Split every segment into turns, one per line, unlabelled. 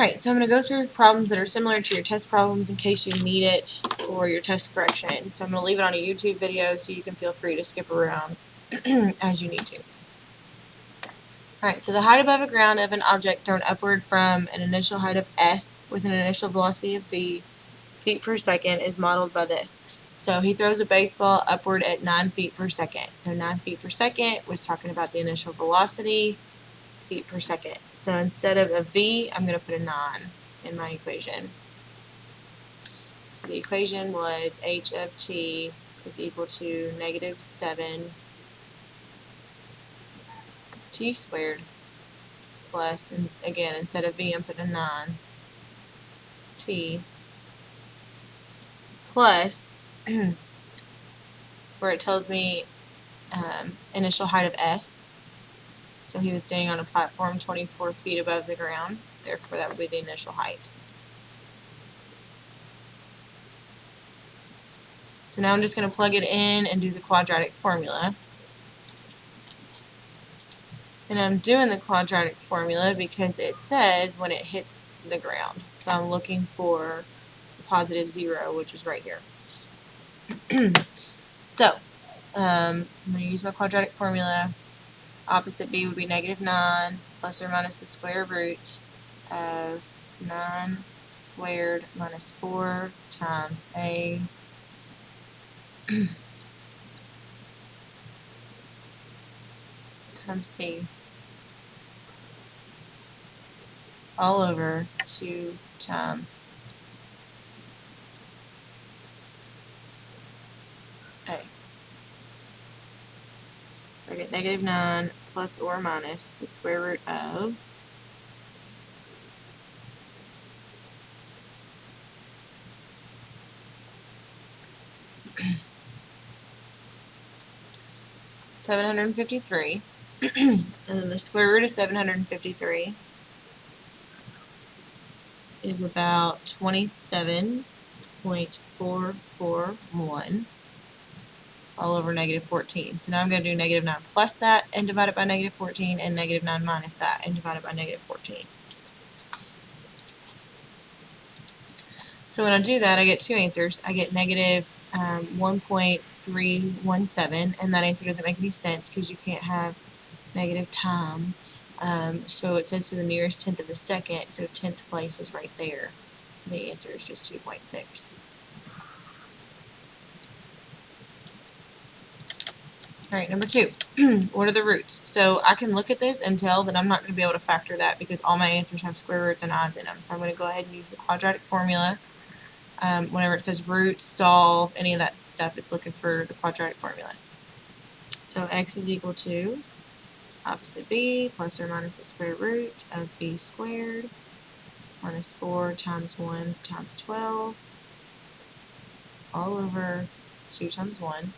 Alright, so I'm going to go through problems that are similar to your test problems in case you need it for your test correction. So I'm going to leave it on a YouTube video so you can feel free to skip around as you need to. Alright, so the height above the ground of an object thrown upward from an initial height of s with an initial velocity of v feet per second is modeled by this. So he throws a baseball upward at 9 feet per second. So 9 feet per second was talking about the initial velocity, feet per second. So instead of a v, I'm going to put a 9 in my equation. So the equation was h of t is equal to negative 7 t squared plus, and again, instead of v, I'm putting a 9 t plus, where it tells me initial height of s. So he was standing on a platform 24 feet above the ground, therefore that would be the initial height. So now I'm just going to plug it in and do the quadratic formula. And I'm doing the quadratic formula because it says when it hits the ground. So I'm looking for the positive 0, which is right here. So I'm going to use my quadratic formula. Opposite b would be negative 9 plus or minus the square root of 9 squared minus 4 times a times t all over 2 times a. So I get negative 9 plus or minus the square root of 753, and then the square root of 753 is about 27.441 all over negative 14. So now I'm going to do negative 9 plus that and divide it by negative 14, and negative 9 minus that and divide it by negative 14. So when I do that, I get two answers. I get negative 1.317, and that answer doesn't make any sense because you can't have negative time. So it says to the nearest tenth of a second, so 10th place is right there. So the answer is just 2.6. Alright, number 2. What are the roots? So I can look at this and tell that I'm not going to be able to factor that because all my answers have square roots and odds in them. So I'm going to go ahead and use the quadratic formula. Whenever it says roots, solve, any of that stuff, it's looking for the quadratic formula. So x is equal to opposite b plus or minus the square root of b squared minus 4 times 1 times 12 all over 2 times 1.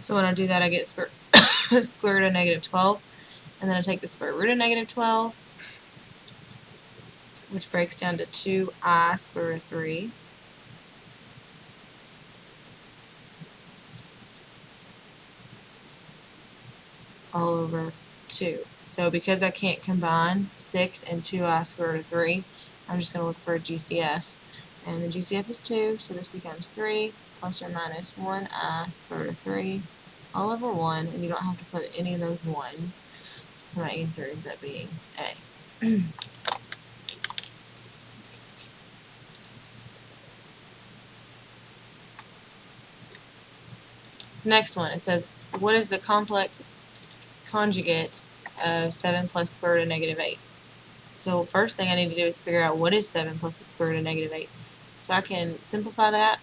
So when I do that, I get square root of negative 12, and then I take the square root of negative 12, which breaks down to 2I square root of 3 all over 2. So because I can't combine 6 and 2I square root of 3, I'm just going to look for a GCF. And the GCF is 2, so this becomes 3 plus or minus 1I square root of 3 all over 1, and you don't have to put any of those 1s. So my answer ends up being A. Next one, it says, what is the complex conjugate of 7 plus square root of negative 8? So first thing I need to do is figure out what is 7 plus the square root of negative 8. So I can simplify that,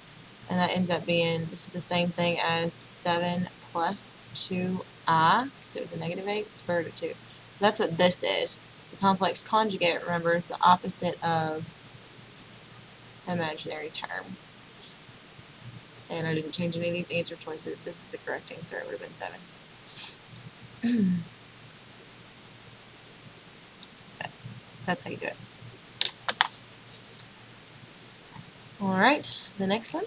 and that ends up being the same thing as 7 plus 2I, because it was a negative 8, square root of 2. So that's what this is. The complex conjugate, remember, is the opposite of imaginary term. And I didn't change any of these answer choices. This is the correct answer. It would have been 7. That's how you do it. Alright, the next one.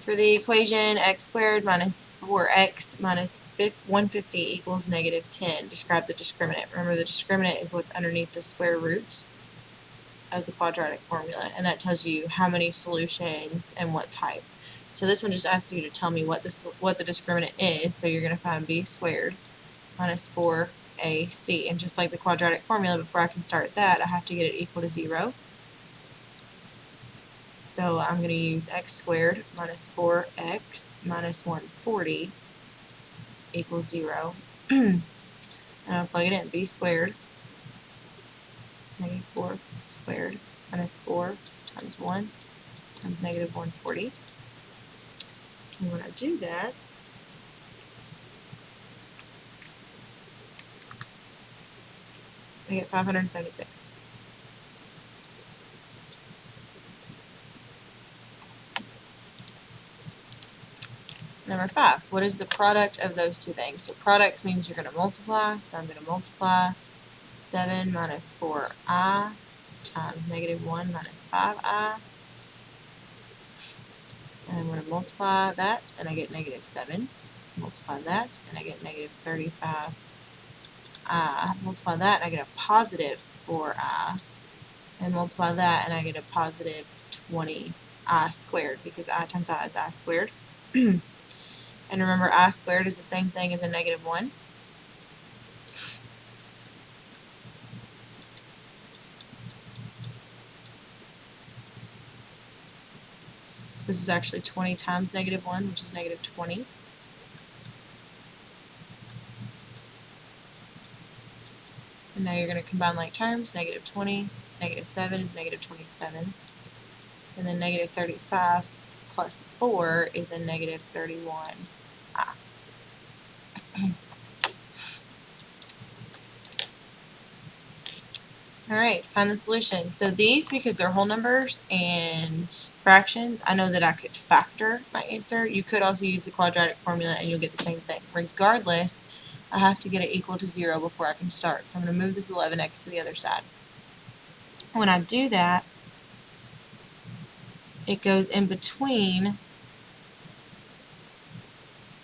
For the equation x squared minus 4x minus 150 equals negative 10, describe the discriminant. Remember, the discriminant is what's underneath the square root of the quadratic formula, and that tells you how many solutions and what type. So this one just asks you to tell me what the discriminant is, so you're going to find b squared minus 4ac, and just like the quadratic formula, before I can start that, I have to get it equal to 0. So I'm going to use x squared minus 4x minus 140 equals 0. And I'll plug it in. B squared, negative 4 squared minus 4 times 1 times negative 140. And when I do that, I get 576. Number 5, what is the product of those two things? So product means you're going to multiply, so I'm going to multiply 7 minus 4i times negative 1 minus 5i. And I'm going to multiply that, and I get negative 7. Multiply that, and I get negative 35i. Multiply that, and I get a positive 4i. And multiply that, and I get a positive 20i squared, because I times I is I squared. And remember, I squared is the same thing as a negative 1. So this is actually 20 times negative 1, which is negative 20. And now you're going to combine like terms. Negative 20, negative 7 is negative 27. And then negative 35 plus 4 is a negative 31. Alright, find the solution. So these, because they're whole numbers and fractions, I know that I could factor my answer. You could also use the quadratic formula and you'll get the same thing. Regardless, I have to get it equal to 0 before I can start. So I'm going to move this 11x to the other side. When I do that, it goes in between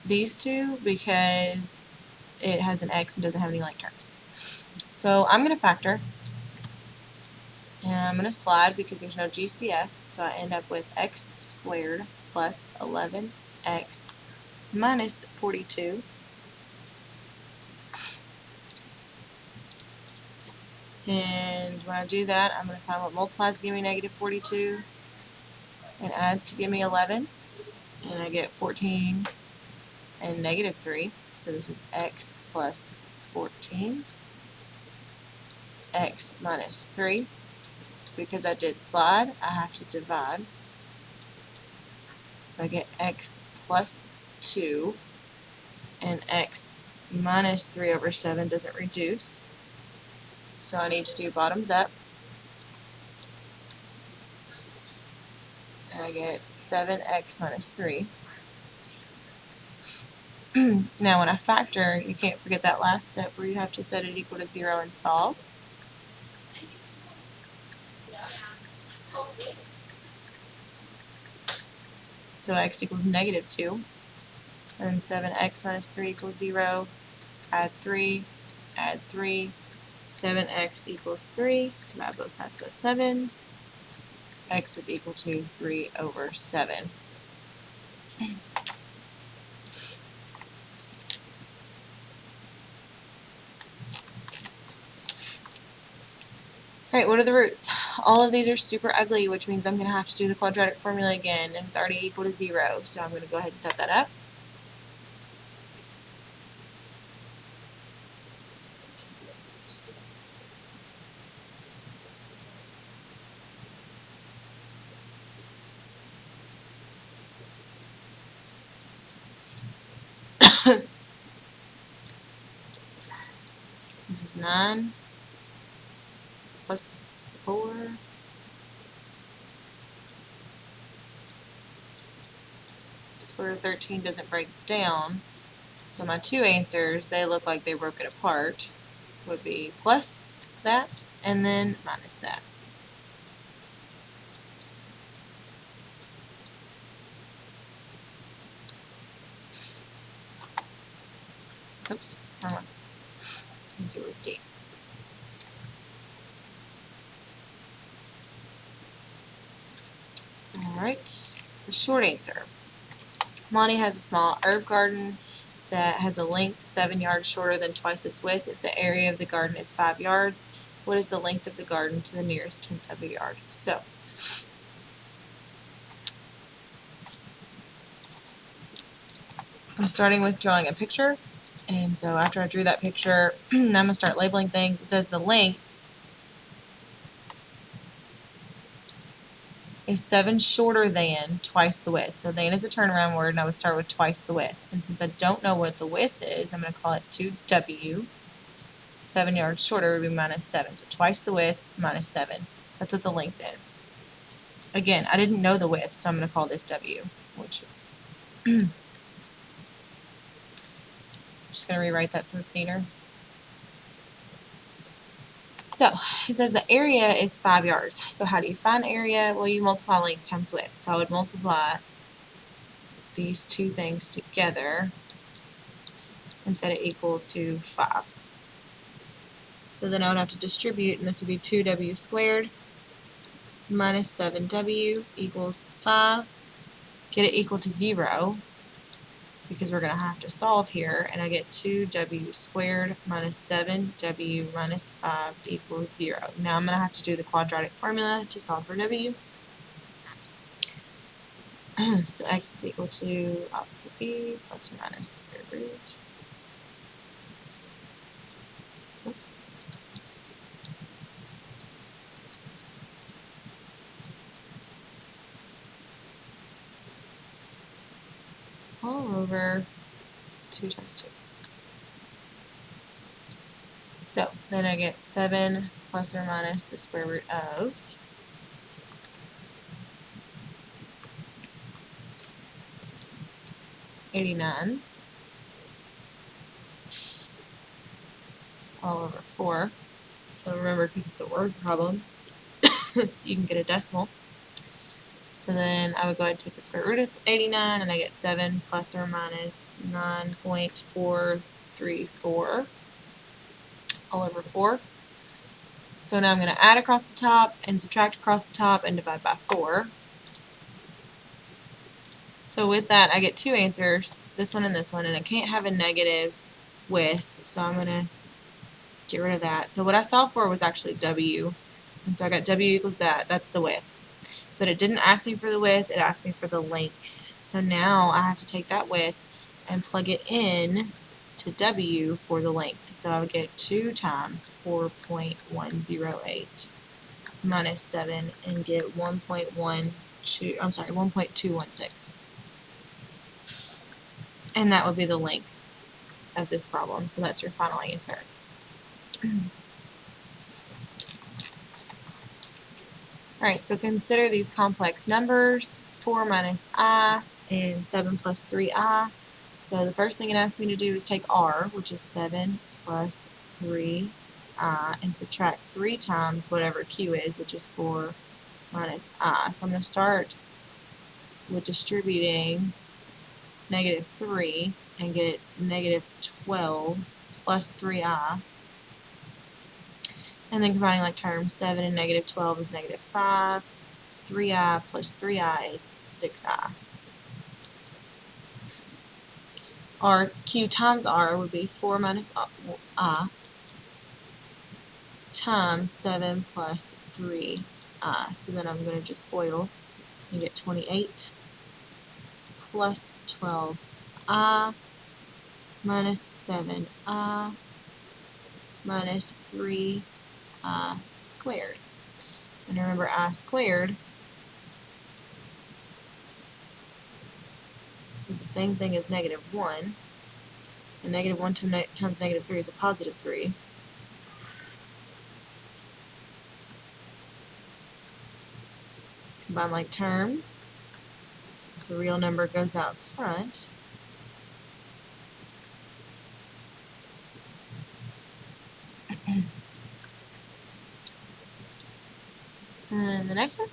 these two because it has an x and doesn't have any like terms. So I'm going to factor. And I'm going to slide because there's no GCF, so I end up with x squared plus 11x minus 42. And when I do that, I'm going to find what multiplies to give me negative 42 and adds to give me 11. And I get 14 and negative 3. So this is x plus 14, x minus 3. Because I did slide, I have to divide. So I get x plus 2, and x minus 3 over 7 doesn't reduce. So I need to do bottoms up. And I get 7x minus 3. Now when I factor, you can't forget that last step where you have to set it equal to 0 and solve. So x equals negative 2. And 7x minus 3 equals 0. Add 3. Add 3. 7x equals 3. Divide both sides by 7. X would be equal to 3 over 7. Alright, what are the roots? All of these are super ugly, which means I'm going to have to do the quadratic formula again, and it's already equal to 0, so I'm going to go ahead and set that up. This is 9 plus 4. Square root of 13 doesn't break down, so my two answers, they look like they broke it apart, would be plus that and then minus that. Oops, wrong one. Answer was D. Alright, the short answer. Monty has a small herb garden that has a length 7 yards shorter than twice its width. If the area of the garden is 5 yards, what is the length of the garden to the nearest tenth of a yard? So, I'm starting with drawing a picture. And so after I drew that picture, I'm going to start labeling things. It says the length is 7 shorter than twice the width. So than is a turnaround word, and I would start with twice the width. And since I don't know what the width is, I'm going to call it 2W. 7 yards shorter would be minus 7. So twice the width minus 7. That's what the length is. Again, I didn't know the width, so I'm going to call this W, which I'm just going to rewrite that so it's neater. So, it says the area is 5 yards. So how do you find area? Well, you multiply length times width. So I would multiply these two things together and set it equal to 5. So then I would have to distribute, and this would be 2W squared minus 7W equals 5. Get it equal to 0, because we're going to have to solve here, and I get 2W squared minus 7W minus 5 equals 0. Now I'm going to have to do the quadratic formula to solve for W. So x is equal to opposite b plus or minus square root. Oops. All over 2 times 2. So then I get 7 plus or minus the square root of 89 all over 4. So remember, because it's a word problem, you can get a decimal. So then I would go ahead and take the square root of 89, and I get 7 plus or minus 9.434 all over 4. So now I'm going to add across the top and subtract across the top and divide by 4. So with that, I get two answers, this one, and I can't have a negative with, so I'm going to get rid of that. So what I solved for was actually W, and so I got W equals that. That's the width. But it didn't ask me for the width, it asked me for the length. So now I have to take that width and plug it in to W for the length. So I would get 2 times 4.108 minus 7 and get 1.216. And that would be the length of this problem. So that's your final answer. Alright, so consider these complex numbers, 4 minus I and 7 plus 3I. So the first thing it asks me to do is take R, which is 7 plus 3I, and subtract 3 times whatever Q is, which is 4 minus I. So I'm going to start with distributing negative 3 and get negative 12 plus 3I. And then combining like terms, 7 and negative 12 is negative 5. 3I plus 3I is 6I. Or Q times R would be 4 minus I times 7 plus 3I. So then I'm going to just FOIL and get 28 plus 12I minus 7I minus 3I squared. And remember, I squared is the same thing as negative 1. And negative 1 times negative 3 is a positive 3. Combine like terms. If the real number goes out front, and the next one,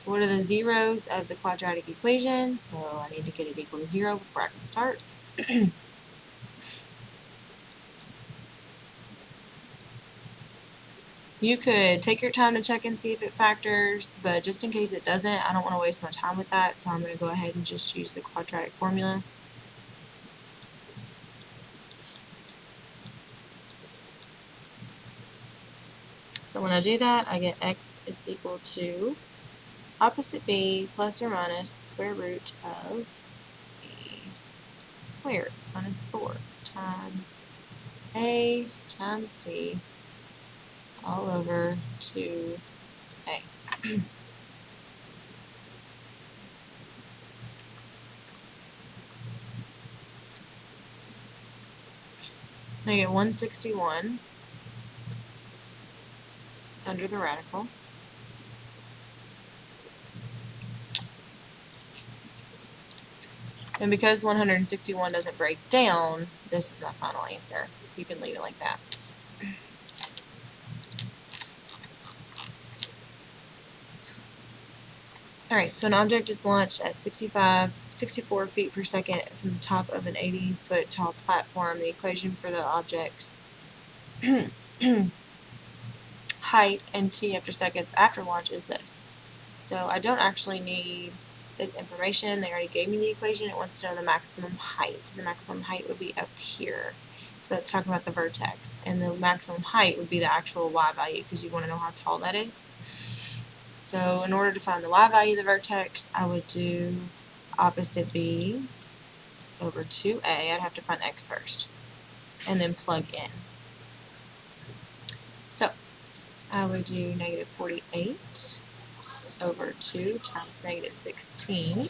what are the zeros of the quadratic equation? So I need to get it equal to 0 before I can start. You could take your time to check and see if it factors, but just in case it doesn't, I don't want to waste my time with that, so I'm going to go ahead and just use the quadratic formula. So when I do that, I get x is equal to opposite b plus or minus the square root of b squared minus 4 times a times c all over 2a. I get 161 under the radical. And because 161 doesn't break down, this is my final answer. You can leave it like that. Alright, so an object is launched at 64 feet per second from the top of an 80-foot tall platform. The equation for the object's height and t after seconds after launch is this. So I don't actually need this information. They already gave me the equation. It wants to know the maximum height. The maximum height would be up here. So that's talking about the vertex. And the maximum height would be the actual y value because you want to know how tall that is. So in order to find the y value of the vertex, I would do opposite b over 2a. I'd have to find x first. And then plug in. So I would do negative 48 over 2 times negative 16.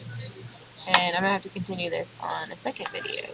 And I'm going to have to continue this on a second video.